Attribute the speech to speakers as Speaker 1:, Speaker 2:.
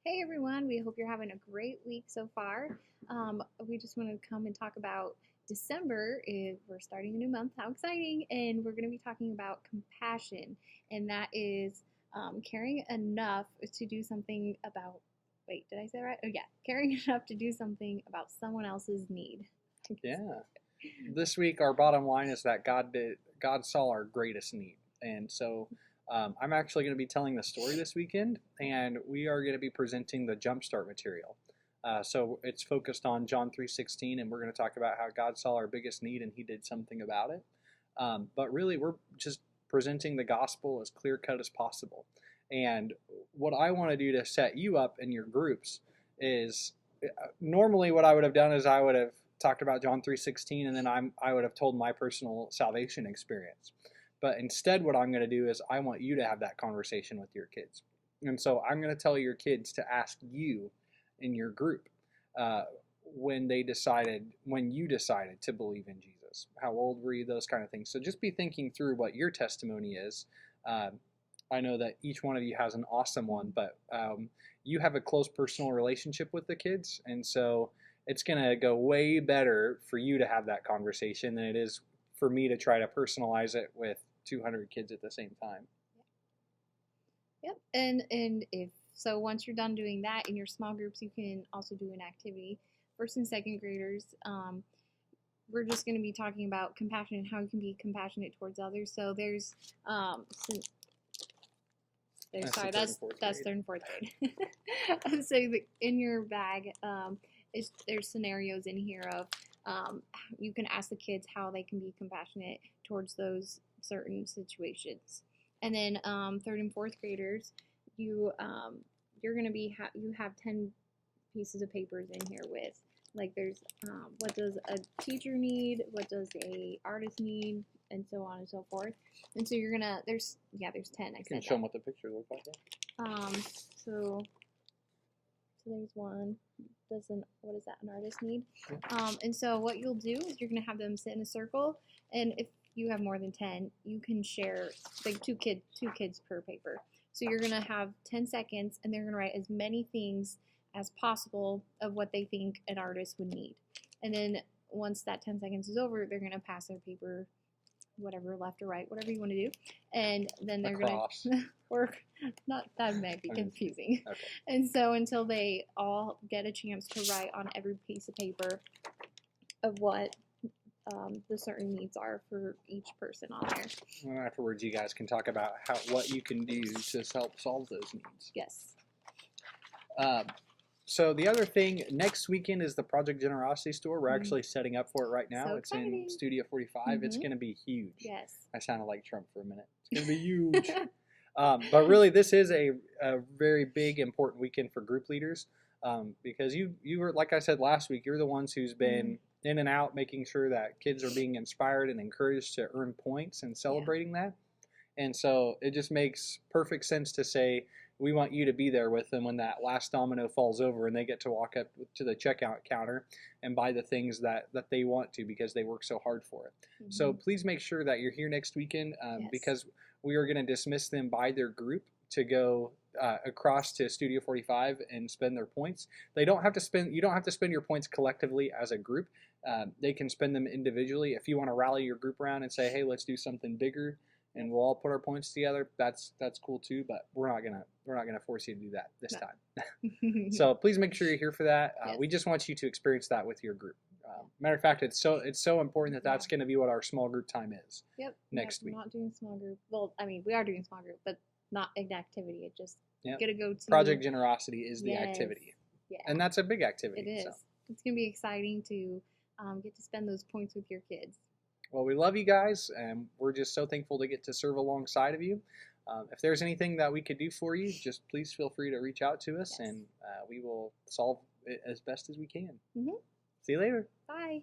Speaker 1: Hey everyone, we hope you're having a great week so far. We just want to come and talk about December. We're starting a new month. How exciting! And we're going to be talking about compassion, and that is caring enough to do something about. Wait, did I say it right? Oh, yeah, caring enough to do something about someone else's need.
Speaker 2: Yeah. This week, our bottom line is that God saw our greatest need, and so I'm actually going to be telling the story this weekend, and we are going to be presenting the Jumpstart material. So it's focused on John 3:16, and we're going to talk about how God saw our biggest need and He did something about it. But really, we're just presenting the gospel as clear cut as possible. And what I want to do to set you up in your groups is normally what I would have done is I would have talked about John 3:16 and then I would have told my personal salvation experience. But instead what I'm going to do is I want you to have that conversation with your kids. And so I'm going to tell your kids to ask you in your group uh, when you decided to believe in Jesus. How old were you? Those kind of things. So just be thinking through what your testimony is. Um, I know that each one of you has an awesome one, but you have a close personal relationship with the kids, and so it's going to go way better for you to have that conversation than it is for me to try to personalize it with 200 kids at the same time.
Speaker 1: Yep. And if so, once you're done doing that in your small groups, you can also do an activity. First and second graders, we're just going to be talking about compassion and how you can be compassionate towards others. So
Speaker 2: That's
Speaker 1: sorry,
Speaker 2: the third and fourth
Speaker 1: that's
Speaker 2: grade.
Speaker 1: third and fourth grade. So in your bag, there's scenarios in here of you can ask the kids how they can be compassionate towards those certain situations. And then third and fourth graders, you're gonna be you have 10 pieces of papers in here with like there's what does a teacher need, what does a artist need, and so on and so forth. And so you're gonna there's 10. I
Speaker 2: You can
Speaker 1: said
Speaker 2: show them what the picture looks like.
Speaker 1: um so there's one. What is that? An artist need? And so what you'll do is you're gonna have them sit in a circle, and if you have more than 10, you can share like two kids per paper. So you're gonna have 10 seconds, and they're gonna write as many things as possible of what they think an artist would need. And then once that 10 seconds is over, they're gonna pass their paper, whatever, left or right, whatever you want to do, and then they're
Speaker 2: Across.
Speaker 1: gonna work. Not that might be confusing.
Speaker 2: Okay.
Speaker 1: And so until they all get a chance to write on every piece of paper of what the certain needs are for each person on there.
Speaker 2: Well, afterwards, you guys can talk about what you can do to help solve those needs.
Speaker 1: Yes.
Speaker 2: So the other thing, next weekend is the Project Generosity Store. We're actually setting up for it right now.
Speaker 1: So
Speaker 2: it's
Speaker 1: exciting.
Speaker 2: in Studio 45. It's going to be huge.
Speaker 1: Yes.
Speaker 2: I sounded like Trump for a minute. It's going to be huge. But really, this is a very big, important weekend for group leaders because you were, like I said last week, you're the ones who's been in and out, making sure that kids are being inspired and encouraged to earn points and celebrating that. And so it just makes perfect sense to say, we want you to be there with them when that last domino falls over and they get to walk up to the checkout counter and buy the things that they want to because they work so hard for it. Mm-hmm. So please make sure that you're here next weekend because we are going to dismiss them by their group to go across to Studio 45 and spend their points. You don't have to spend your points collectively as a group. They can spend them individually. If you want to rally your group around and say, hey, let's do something bigger, and we'll all put our points together, that's cool too, but we're not gonna force you to do that this time. So please make sure you're here for that. We just want you to experience that with your group. Matter of fact, it's so important that that's going to be what our small group time is. Next week.
Speaker 1: We're not doing small group. Well, I mean, we are doing small group, but not an activity. It just gotta go to
Speaker 2: Project Generosity is the activity.
Speaker 1: Yeah,
Speaker 2: and that's a big activity.
Speaker 1: It is. So. It's gonna be exciting to get to spend those points with your kids.
Speaker 2: Well, we love you guys, and we're just so thankful to get to serve alongside of you. If there's anything that we could do for you, just please feel free to reach out to us, and we will solve it as best as we can. See you later.
Speaker 1: Bye.